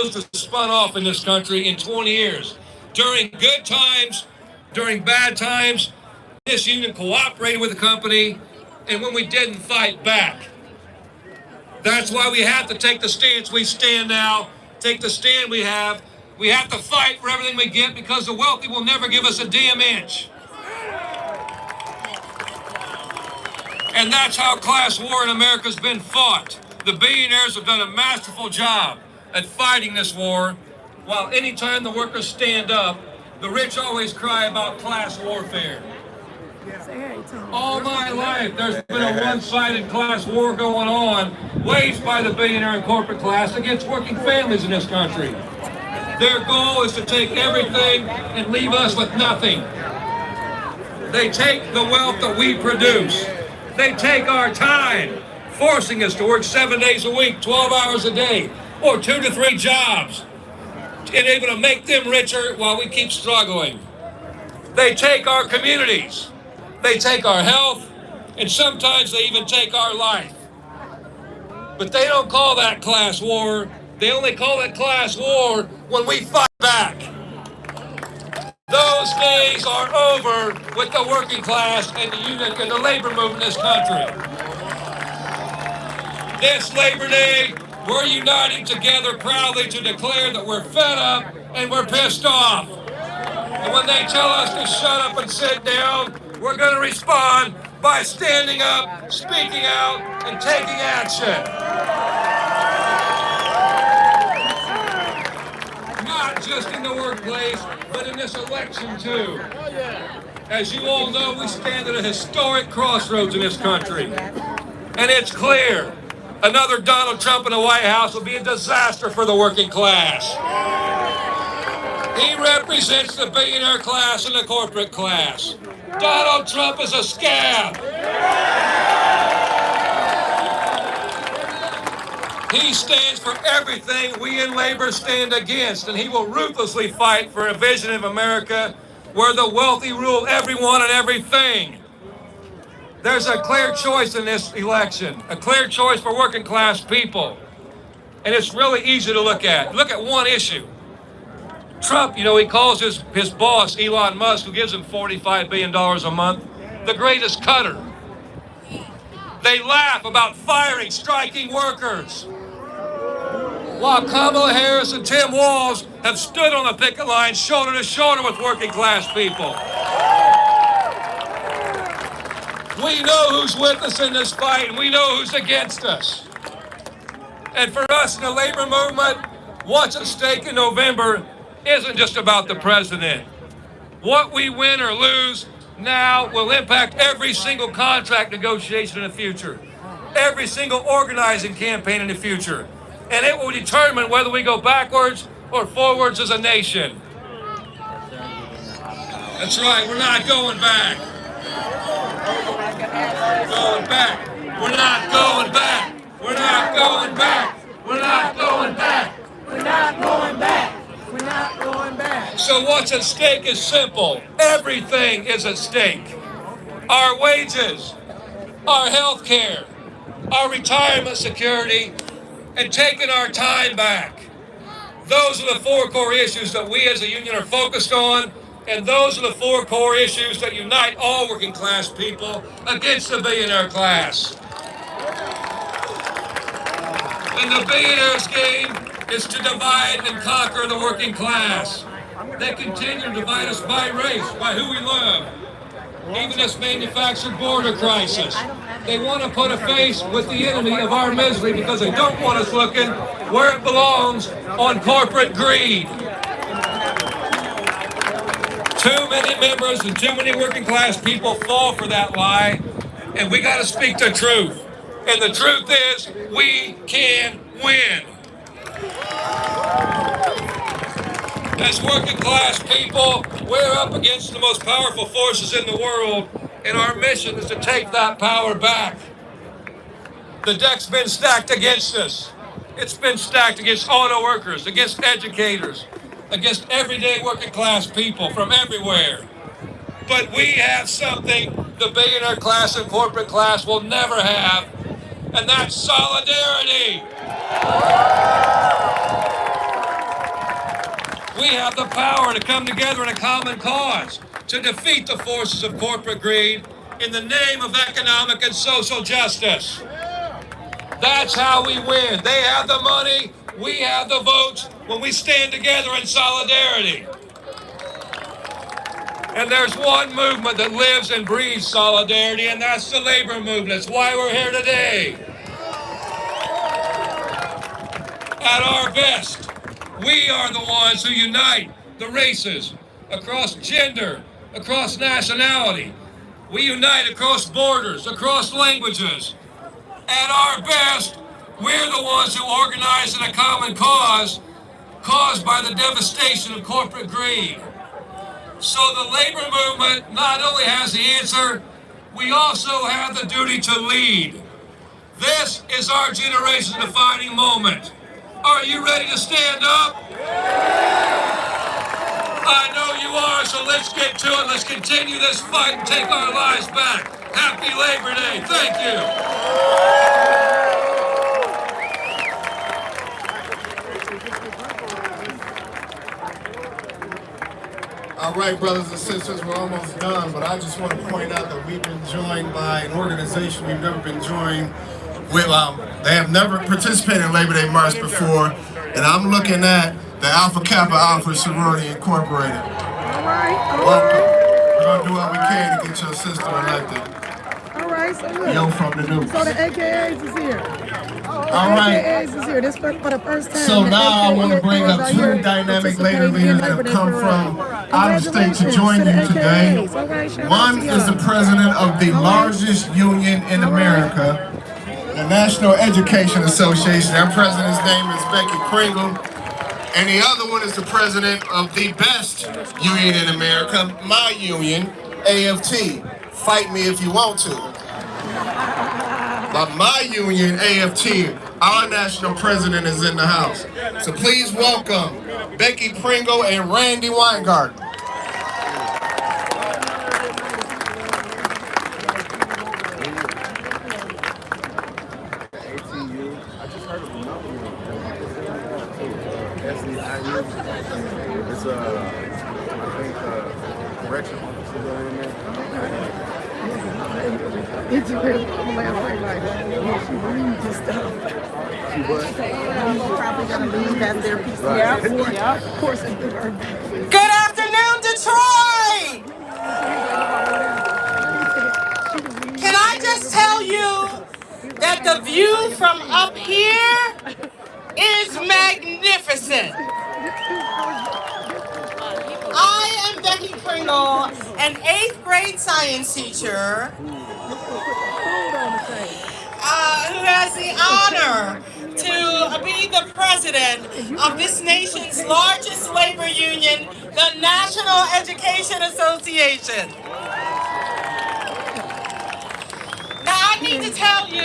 have spun off in this country in 20 years. During good times, during bad times, this union cooperated with the company, and when we didn't, fight back. That's why we have to take the stance we stand now, take the stand we have. We have to fight for everything we get because the wealthy will never give us a damn inch. And that's how class war in America's been fought. The billionaires have done a masterful job at fighting this war, while anytime the workers stand up, the rich always cry about class warfare. All my life, there's been a one-sided class war going on, waged by the billionaire and corporate class against working families in this country. Their goal is to take everything and leave us with nothing. They take the wealth that we produce. They take our time, forcing us to work 7 days a week, 12 hours a day, or 2 to 3 jobs, and able to make them richer while we keep struggling. They take our communities. They take our health, and sometimes they even take our life. But they don't call that class war. They only call it class war when we fight back. Those days are over with the working class and the union and the labor movement in this country. This Labor Day, we're uniting together proudly to declare that we're fed up and we're pissed off. And when they tell us to shut up and sit down, we're going to respond by standing up, speaking out, and taking action. Not just in the workplace, but in this election too. As you all know, we stand at a historic crossroads in this country. And it's clear, another Donald Trump in the White House will be a disaster for the working class. He represents the billionaire class and the corporate class. Donald Trump is a scab. He stands for everything we in labor stand against, and he will ruthlessly fight for a vision of America where the wealthy rule everyone and everything. There's a clear choice in this election, a clear choice for working class people. And it's really easy to look at. Look at one issue. Trump, he calls his boss, Elon Musk, who gives him $45 billion a month, the greatest cutter. They laugh about firing striking workers, while Kamala Harris and Tim Walz have stood on the picket line shoulder to shoulder with working class people. We know who's with us in this fight, and we know who's against us. And for us in the labor movement, what's at stake in November isn't just about the president. What we win or lose now will impact every single contract negotiation in the future, every single organizing campaign in the future, and it will determine whether we go backwards or forwards as a nation. That's right, we're not going back. Going back. We're not going back. We're not going back. We're not going back. We're not going back. We're not going back. So what's at stake is simple. Everything is at stake. Our wages, our health care, our retirement security, and taking our time back. Those are the 4 core issues that we as a union are focused on, and those are the 4 core issues that unite all working class people against the billionaire class. And the billionaires' game is to divide and conquer the working class. They continue to divide us by race, by who we love. Even this manufactured border crisis. They want to put a face with the enemy of our misery because they don't want us looking where it belongs, on corporate greed. Too many members and too many working class people fall for that lie, and we got to speak the truth. And the truth is, we can win. As working class people, we're up against the most powerful forces in the world, and our mission is to take that power back. The deck's been stacked against us. It's been stacked against auto workers, against educators, against everyday working class people from everywhere. But we have something the billionaire class and corporate class will never have, and that's solidarity. We have the power to come together in a common cause to defeat the forces of corporate greed in the name of economic and social justice. That's how we win. They have the money, we have the votes when we stand together in solidarity. And there's one movement that lives and breathes solidarity, and that's the labor movement. It's why we're here today. At our best, we are the ones who unite the races across gender, across nationality. We unite across borders, across languages. At our best, we're the ones who organize in a common cause caused by the devastation of corporate greed. So the labor movement not only has the answer, we also have the duty to lead. This is our generation's defining moment. Are you ready to stand up? I know you are, so let's get to it. Let's continue this fight and take our lives back. Happy Labor Day. Thank you. All right, brothers and sisters, we're almost done, but I just want to point out that we've been joined by an organization we've never been joined with. They have never participated in Labor Day March before, and I'm looking at the Alpha Kappa Alpha Sorority Incorporated. All right. Welcome. We're going to do what we can to get your sister elected. All right, so look. Yo from the news. So the AKAs is here. All right. AKAs is here. This for the first time. So the now I want to bring up AKAs two are here dynamic labor participating in leaders that Labor have Day come parade. from out of state to join the you today. AKAs. All right, shout out One to is the y'all. president of the largest union in America, the National Education Association. Our president's name is Becky Pringle. And the other one is the president of the best union in America, my union, AFT. Fight me if you want to. But my union, AFT, our national president is in the house. So please welcome Becky Pringle and Randy Weingarten. It's I think correction officer down in there. It's real. I'm like, she reads and stuff. She what? Probably gonna leave as their piece. Yeah. Of course, I do her. Good afternoon, Detroit! Can I just tell you that the view from up here is magnificent? I am Becky Pringle, an 8th grade science teacher who has the honor to be the president of this nation's largest labor union, the National Education Association. Now I need to tell you